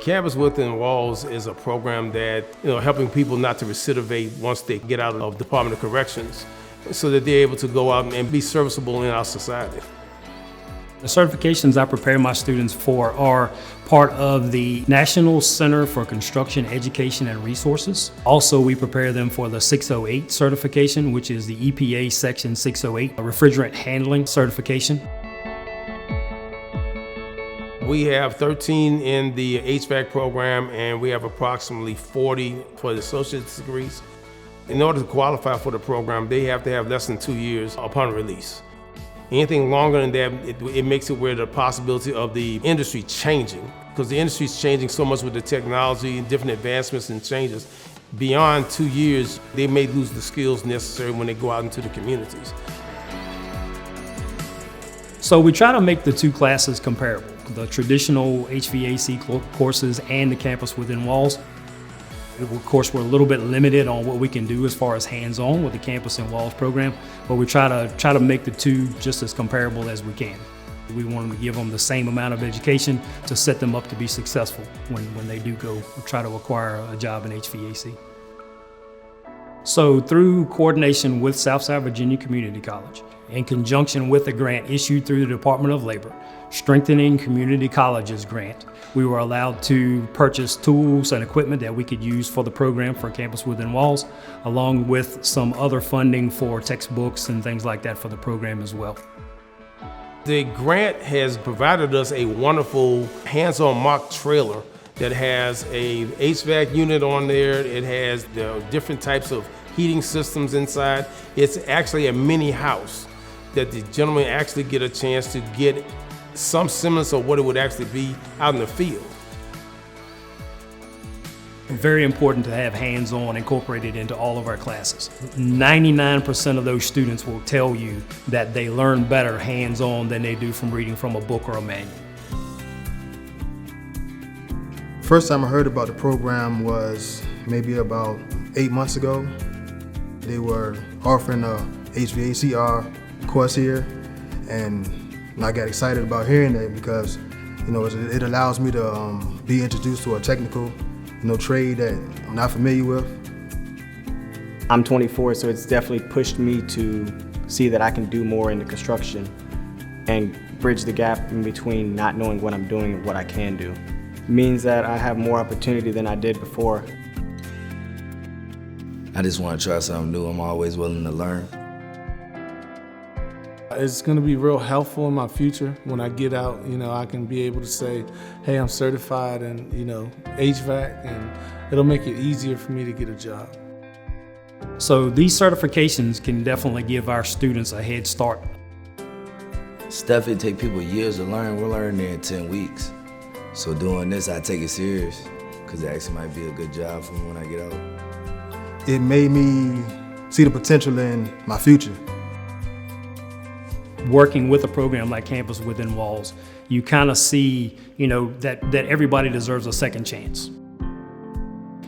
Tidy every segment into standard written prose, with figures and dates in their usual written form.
Campus Within Walls is a program that, helping people not to recidivate once they get out of Department of Corrections, so that they're able to go out and be serviceable in our society. The certifications I prepare my students for are part of the National Center for Construction Education and Resources. Also, we prepare them for the 608 certification, which is the EPA Section 608, a refrigerant handling certification. We have 13 in the HVAC program, and we have approximately 40 for the associate's degrees. In order to qualify for the program, they have to have less than 2 years upon release. Anything longer than that, it makes it where the possibility of the industry changing, because the industry is changing so much with the technology and different advancements and changes. Beyond 2 years, they may lose the skills necessary when they go out into the communities. So we try to make the two classes comparable, the traditional HVAC courses and the Campus Within Walls. Of course, we're a little bit limited on what we can do as far as hands-on with the Campus and Walls program, but we try to make the two just as comparable as we can. We want to give them the same amount of education to set them up to be successful when they do go try to acquire a job in HVAC. So through coordination with Southside Virginia Community College, in conjunction with a grant issued through the Department of Labor, Strengthening Community Colleges grant, we were allowed to purchase tools and equipment that we could use for the program for Campus Within Walls, along with some other funding for textbooks and things like that for the program as well. The grant has provided us a wonderful hands-on mock trailer that has a HVAC unit on there. It has the different types of heating systems inside. It's actually a mini house that the gentlemen actually get a chance to get some semblance of what it would actually be out in the field. Very important to have hands-on incorporated into all of our classes. 99% of those students will tell you that they learn better hands-on than they do from reading from a book or a manual. First time I heard about the program was maybe about 8 months ago. They were offering a HVACR course here, and I got excited about hearing that because, it allows me to be introduced to a technical, trade that I'm not familiar with. I'm 24, so it's definitely pushed me to see that I can do more in the construction and bridge the gap in between not knowing what I'm doing and what I can do. It means that I have more opportunity than I did before. I just want to try something new. I'm always willing to learn. It's going to be real helpful in my future. When I get out, I can be able to say, hey, I'm certified in, HVAC, and it'll make it easier for me to get a job. So these certifications can definitely give our students a head start. Stuff it take people years to learn. We're learning in 10 weeks. So doing this, I take it serious because it actually might be a good job for me when I get out. It made me see the potential in my future. Working with a program like Campus Within Walls, you kind of see, that everybody deserves a second chance.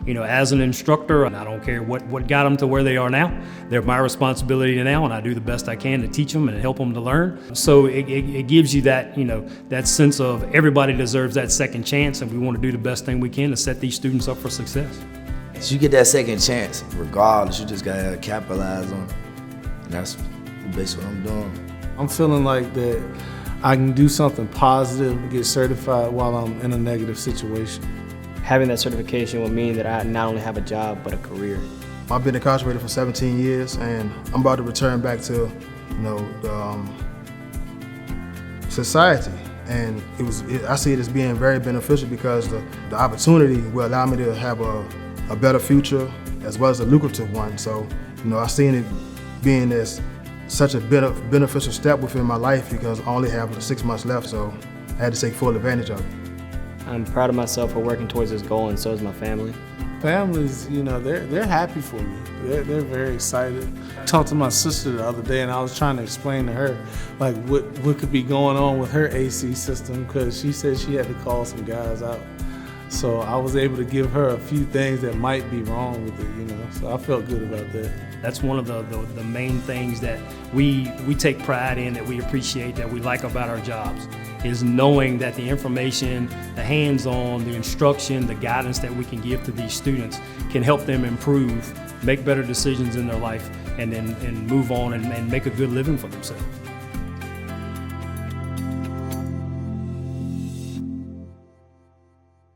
As an instructor, and I don't care what got them to where they are now, they're my responsibility now, and I do the best I can to teach them and help them to learn. So it gives you that, that sense of everybody deserves that second chance, and we want to do the best thing we can to set these students up for success. So you get that second chance, regardless, you just gotta capitalize on it. And that's basically what I'm doing. I'm feeling like that I can do something positive, get certified while I'm in a negative situation. Having that certification will mean that I not only have a job, but a career. I've been incarcerated for 17 years, and I'm about to return back to, society. And I see it as being very beneficial because the opportunity will allow me to have a better future as well as a lucrative one. So, I've seen it being this such a beneficial step within my life because I only have 6 months left, so I had to take full advantage of it. I'm proud of myself for working towards this goal, and so is my family. Families, they're happy for me. They're very excited. I talked to my sister the other day, and I was trying to explain to her like what could be going on with her AC system because she said she had to call some guys out. So I was able to give her a few things that might be wrong with it, so I felt good about that. That's one of the main things that we take pride in, that we appreciate, that we like about our jobs, is knowing that the information, the hands-on, the instruction, the guidance that we can give to these students can help them improve, make better decisions in their life, and then move on and make a good living for themselves.